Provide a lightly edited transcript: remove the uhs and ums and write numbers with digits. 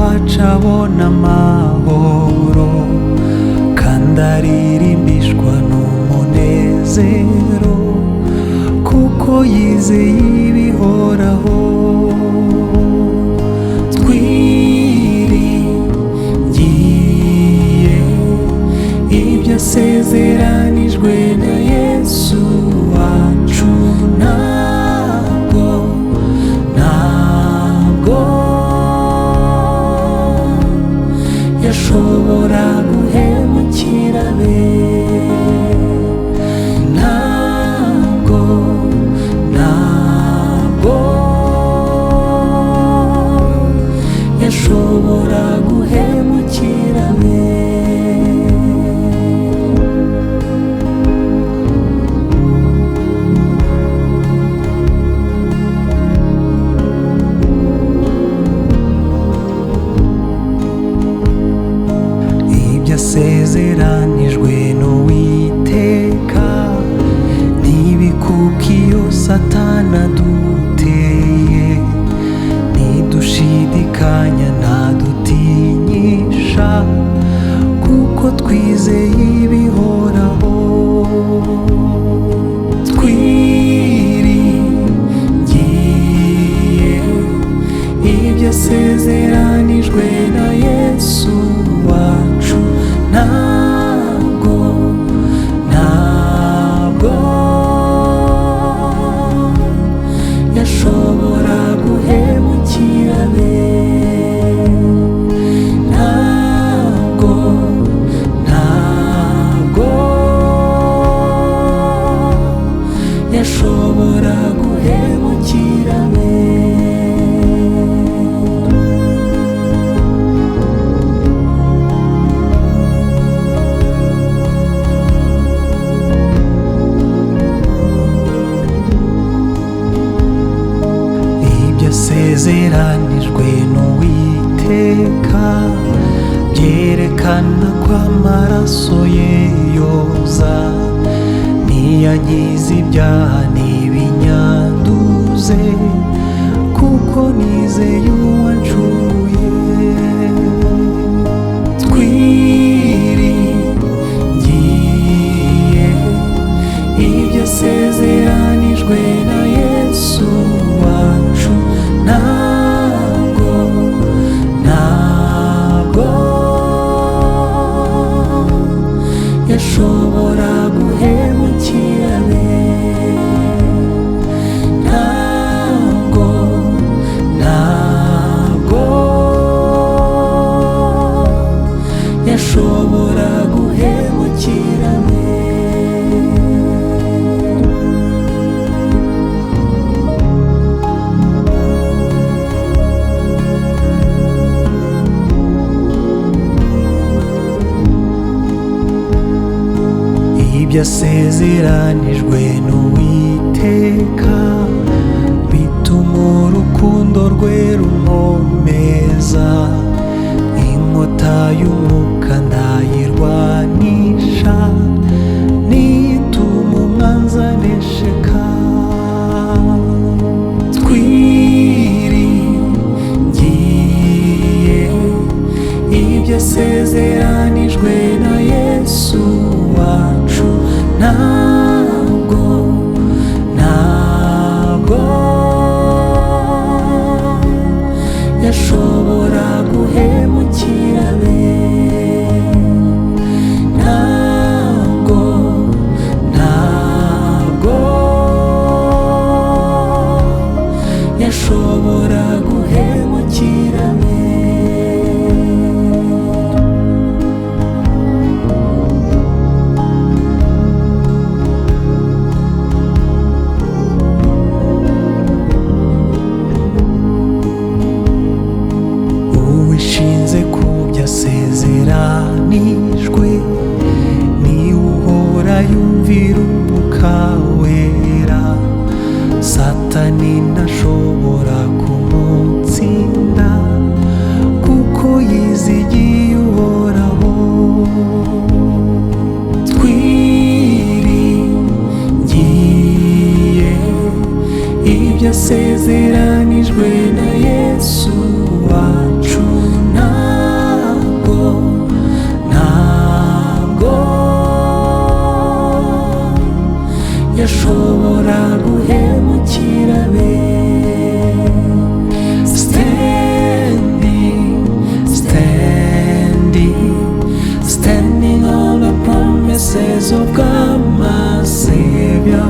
wacu abona amahoro, kandi aririmbishwa n'umunezero, kuko yizeye ibihoraho. Twiringiye ibyo asezeranijwe na Yesu wacu, ntabwo yashobora guhemukira be, ntabwo yashobora guhemukira be. Yasezeranijwe n'Uwiteka ntibikuka iyo Satani aduteye, ntidushidikanya ntadutinyisha, kuko twizeye ibihoraho. Twiringiye ibyo asezeranijwe na Yesu wacu, ntabwo yashobora guhemukira be, ntabwo yashobora guhemukira be. Yasezeranijwe n'Uwiteka byerekana ko amaraso ye yoza, ntiyankiza ibyaha ntibinyanduze, kuko nizeye uwancunguye. Twiringiye ibyo asezeranijwe na Yesu wacu, ntabwo yashobora guhemukira be, ntabwo yashobora guhemukira be. Ibyo asezeranijwe n'Uwiteka bituma urukundo rwe runkomeza, inkota y'umwuka ndayirwanisha, nituma umwanzi anesheka. Twiringiye ibyo asezeranijwe na Yesu wacu, ntabwo yashobora guhemukira be, ntabwo yashobora guhemukira be. Uwishinze ku byo asezeranijwe niwe uhora yumvira Umwuka Wera, Satani ntashobora kumutsinda, kuko yizigiye Uhoraho. Twiringiye ibyo asezeranijwe na Yesu wacu, ashobora guhemukira be. Standing on the promises of God, my Savior.